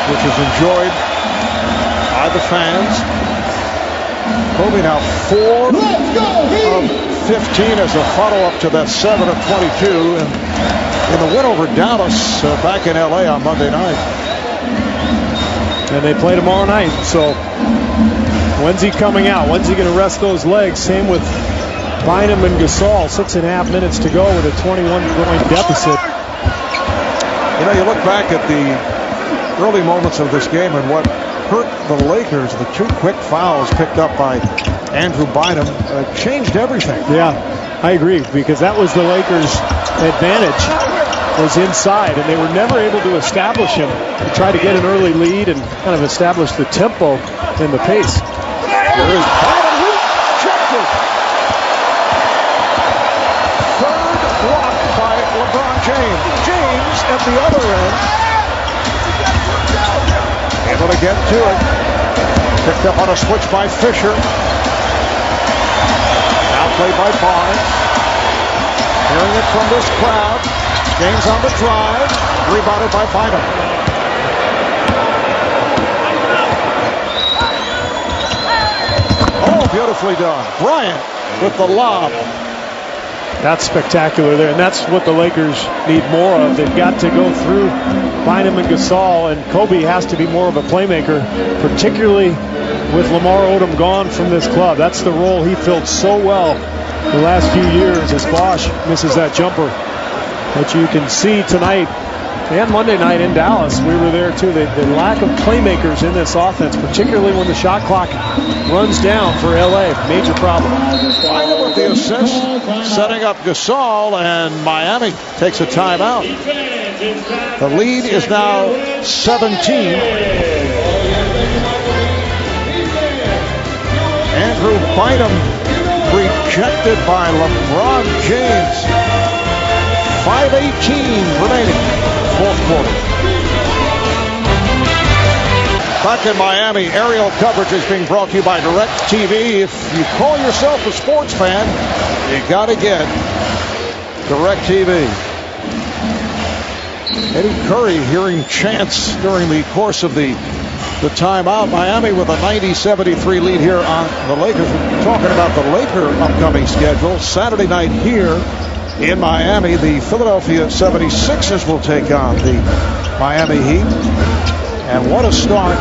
which is enjoyed by the fans. Kobe now 4 of 15 as a follow-up to that 7 of 22 in the win over Dallas back in LA on Monday night. And they play tomorrow night. So when's he coming out? When's he going to rest those legs? Same with Bynum and Gasol. 6.5 minutes to go with a 21-point deficit. You know, you look back at the early moments of this game and what hurt the Lakers, the 2 quick fouls picked up by Andrew Bynum changed everything. Yeah, I agree, because that was the Lakers' advantage, was inside, and they were never able to establish him to try to get an early lead and kind of establish the tempo and the pace. There is Bynum rejected. Third block by LeBron James. James at the other end. Able to get to it. Picked up on a switch by Fisher. Now played by Barnes. Hearing it from this crowd. James on the drive. Rebounded by Bynum. Oh, beautifully done. Bryant with the lob. That's spectacular there, and that's what the Lakers need more of. They've got to go through Bynum and Gasol, and Kobe has to be more of a playmaker, particularly with Lamar Odom gone from this club. That's the role he filled so well the last few years as Bosh misses that jumper. But you can see tonight and Monday night in Dallas, we were there too, the lack of playmakers in this offense, particularly when the shot clock runs down for LA. Major problem. Bynum with the assist, setting up Gasol, and Miami takes a timeout. The lead is now 17. Andrew Bynum rejected by LeBron James. 5:18 remaining, fourth quarter. Back in Miami, aerial coverage is being brought to you by DirecTV. If you call yourself a sports fan, you got to get DirecTV. Eddie Curry hearing chants during the course of the timeout. Miami with a 90-73 lead here on the Lakers. We're talking about the Laker upcoming schedule. Saturday night here in Miami, the Philadelphia 76ers will take on the Miami Heat. And what a start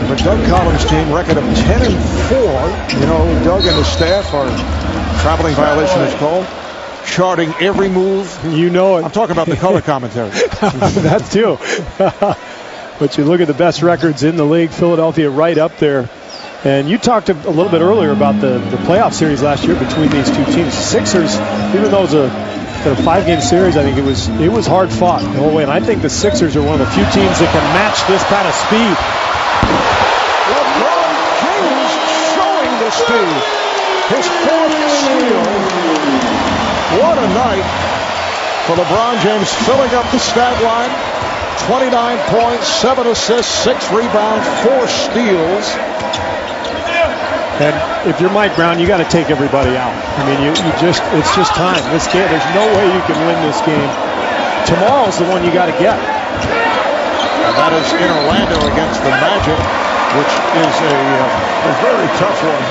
for Doug Collins' team. Record of 10-4. You know, Doug and his staff are, traveling violation is called, charting every move. You know it. I'm talking about the color commentary. That too. But you look at the best records in the league, Philadelphia right up there. And you talked a little bit earlier about the playoff series last year between these two teams. Sixers, even though it was a 5-game series, I think it was hard fought the whole way. And I think the Sixers are one of the few teams that can match this kind of speed. LeBron James showing the speed. His fourth steal. What a night for LeBron James, filling up the stat line. 29 points, 7 assists, 6 rebounds, 4 steals. And if you're Mike Brown, you got to take everybody out. I mean, it's just time. This game, there's no way you can win this game. Tomorrow's the one you got to get. And that is in Orlando against the Magic, which is a very tough one.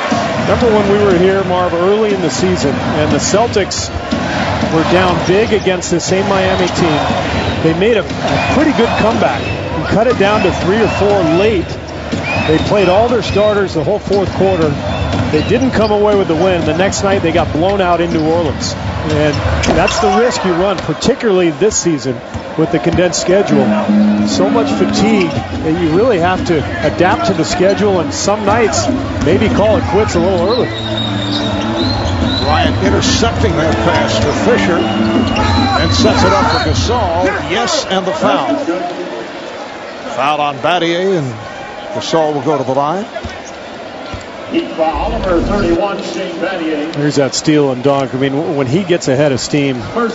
Remember when we were here, Marv, early in the season, and the Celtics were down big against the same Miami team. They made a pretty good comeback and cut it down to 3 or 4 late. They played all their starters the whole fourth quarter. They didn't come away with the win. The next night they got blown out in New Orleans. And that's the risk you run, particularly this season with the condensed schedule. So much fatigue that you really have to adapt to the schedule, and some nights maybe call it quits a little early. Bryant intercepting that pass to Fisher and sets it up for Gasol. Yes, and the foul. Foul on Battier, and Gasol will go to the line. Number 31, Shane Battier. Here's that steal and dunk. I mean, when he gets ahead of steam, I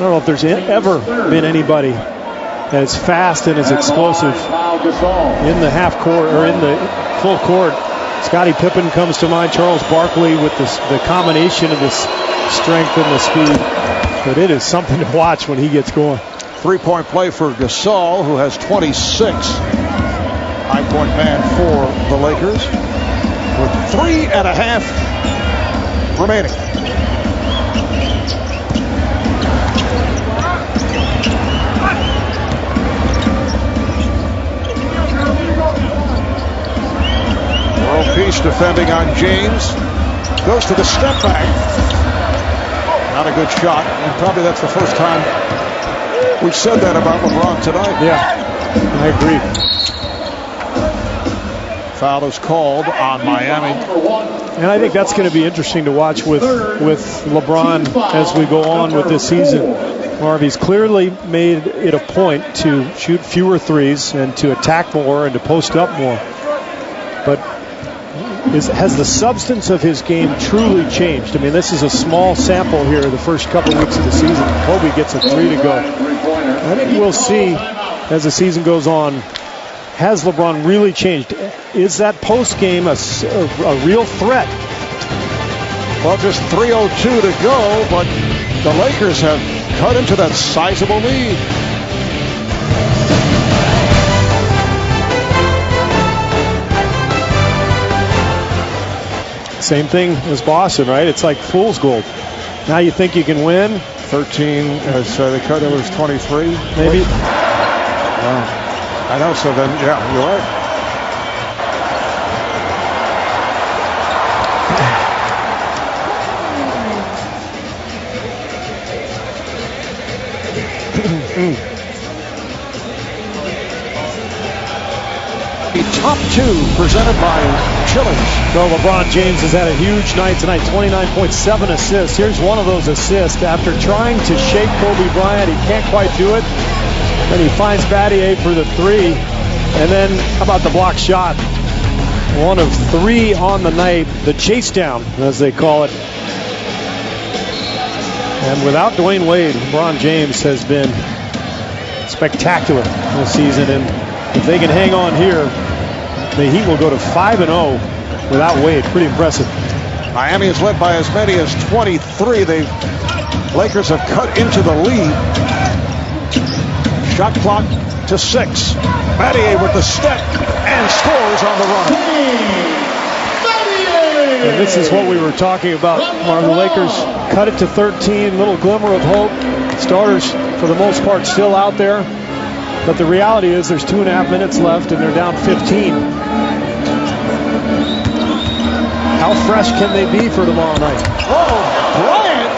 don't know if there's ever been anybody as fast and as explosive in the half court or in the full court. Scottie Pippen comes to mind, Charles Barkley with the combination of his strength and the speed. But it is something to watch when he gets going. 3-point play for Gasol, who has 26. high point man for the Lakers, with 3.5 remaining. World Peace defending on James. Goes to the step back. Not a good shot, and probably that's the first time we've said that about LeBron tonight. Yeah, I agree. Foul is called on Miami. And I think that's going to be interesting to watch with LeBron as we go on with this season. Marv, clearly made it a point to shoot fewer threes and to attack more and to post up more. But has the substance of his game truly changed? I mean, this is a small sample here the first couple weeks of the season. Kobe gets a 3 to go. I think we'll see as the season goes on. Has LeBron really changed? Is that post game a real threat? Well, just 3:02 to go, but the Lakers have cut into that sizable lead. Same thing as Boston, right? It's like fool's gold. Now you think you can win? 13, so they cut it was 23. Maybe. Wow. I know, so then, yeah, you're right. The top two presented by Chili's. So LeBron James has had a huge night tonight, 29.7 assists. Here's one of those assists. After trying to shake Kobe Bryant, he can't quite do it. And he finds Battier for the 3. And then, how about the block shot? 1 of 3 on the night. The chase down, as they call it. And without Dwayne Wade, LeBron James has been spectacular this season. And if they can hang on here, the Heat will go to 5-0 without Wade. Pretty impressive. Miami is led by as many as 23. The Lakers have cut into the lead. Shot clock to 6. Battier with the step and scores on the run. And this is what we were talking about. The Lakers cut it to 13. Little glimmer of hope. Starters, for the most part, still out there. But the reality is there's 2.5 minutes left and they're down 15. How fresh can they be for tomorrow night? Oh, Bryant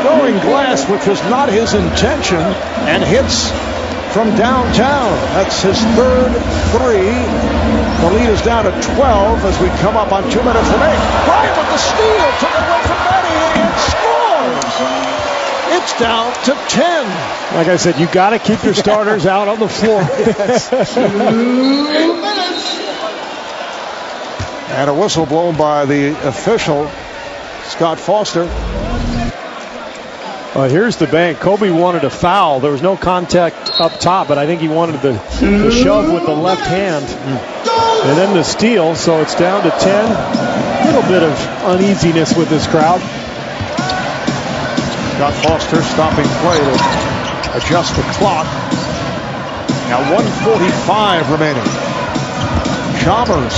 throwing glass, which was not his intention, and hits from downtown. That's his third 3. The lead is down to 12 as we come up on 2 minutes remaining. Bryant with the steal, took it away from Battier and scores. It's down to 10. Like I said, you got to keep your starters out on the floor. And a whistle blown by the official, Scott Foster. Here's the bank. Kobe wanted a foul. There was no contact up top, but I think he wanted the shove with the left hand. And then the steal, so it's down to 10. A little bit of uneasiness with this crowd. Scott Foster stopping play to adjust the clock. Now 1:45 remaining. Chalmers.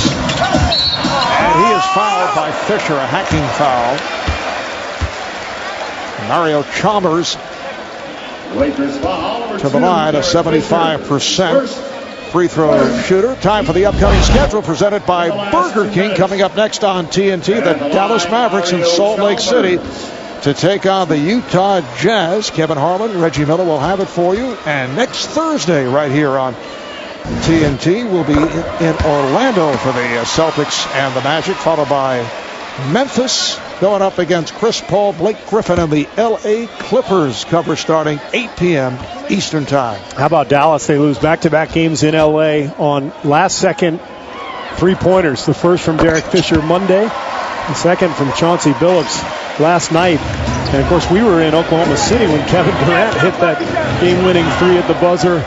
And he is fouled by Fisher, a hacking foul. Mario Chalmers to the line, a 75% free throw shooter. Time for the upcoming schedule presented by Burger King. Coming up next on TNT, the Dallas Mavericks in Salt Lake City to take on the Utah Jazz. Kevin Harlan, Reggie Miller will have it for you. And next Thursday right here on TNT, we'll be in Orlando for the Celtics and the Magic, followed by Memphis going up against Chris Paul, Blake Griffin, and the L.A. Clippers. Cover starting 8 p.m. Eastern Time. How about Dallas? They lose back-to-back games in L.A. on last-second three-pointers. The first from Derek Fisher Monday, the second from Chauncey Billups last night. And, of course, we were in Oklahoma City when Kevin Durant hit that game-winning 3 at the buzzer a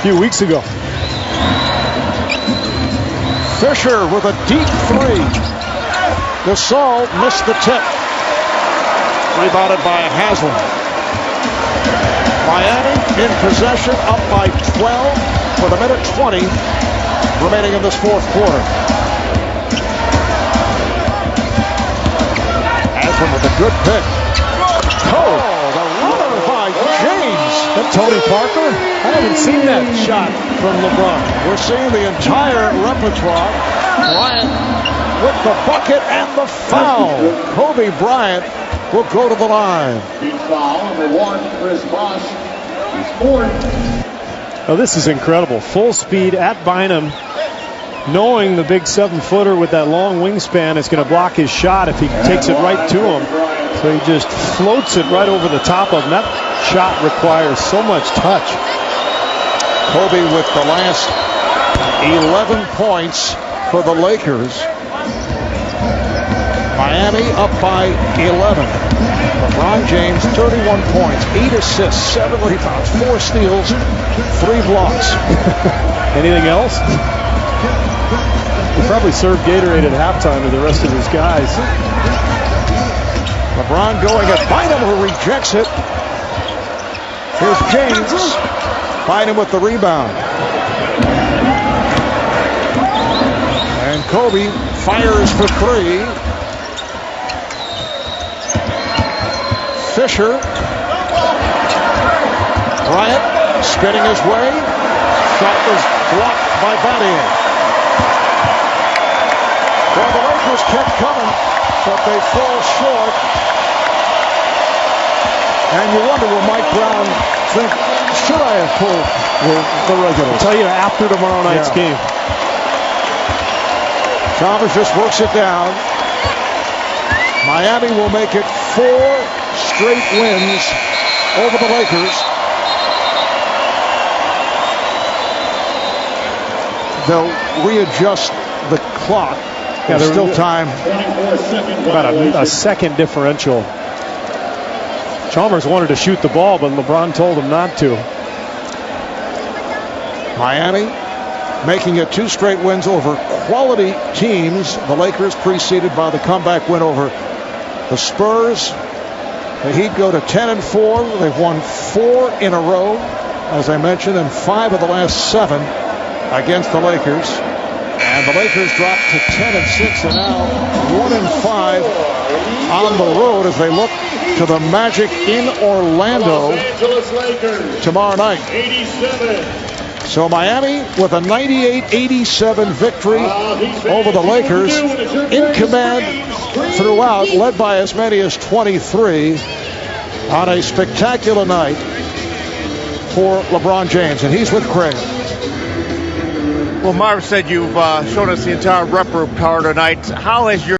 few weeks ago. Fisher with a deep 3. Gasol missed the tip. Rebounded by Haslam. Miami in possession, up by 12. with a minute 20 remaining in this fourth quarter. Aslan with a good pick. Oh, the runner by James. That Tony Parker? I haven't seen that shot from LeBron. We're seeing the entire repertoire. Bryant with the bucket and the foul. Kobe Bryant will go to the line. Team foul, number 1, Chris Bosh. He's fourth. Oh, this is incredible. Full speed at Bynum, knowing the big 7-footer with that long wingspan is going to block his shot if he takes it right to him. So he just floats it right over the top of him. That shot requires so much touch. Kobe with the last 11 points for the Lakers. Miami up by 11. LeBron James, 31 points, 8 assists, 7 rebounds, 4 steals, 3 blocks. Anything else? He probably served Gatorade at halftime to the rest of his guys. LeBron going at Bynum, who rejects it. Here's James. Bynum with the rebound. And Kobe fires for 3. Fisher. Bryant spinning his way. Shot was blocked by Battier. Well, the Lakers kept coming, but they fall short. And you wonder, will Mike Brown think, should I have pulled the regulars? I'll tell you after tomorrow night's game. Chalmers just works it down. Miami will make it 4 straight wins over the Lakers. They'll readjust the clock. There's still time. 24 seconds. About a second differential. Chalmers wanted to shoot the ball, but LeBron told him not to. Miami making it 2 straight wins over quality teams. The Lakers preceded by the comeback win over the Spurs. The Heat go to 10-4. They've won 4 in a row, as I mentioned, and 5 of the last 7 against the Lakers. And the Lakers drop to 10-6 and now 1-5 on the road as they look to the Magic in Orlando Los Angeles Lakers, tomorrow night. 87. So Miami with a 98-87 victory over the Lakers, in command throughout, led by as many as 23 on a spectacular night for LeBron James. And he's with Craig. Well, Marv said you've shown us the entire repertoire tonight. How has your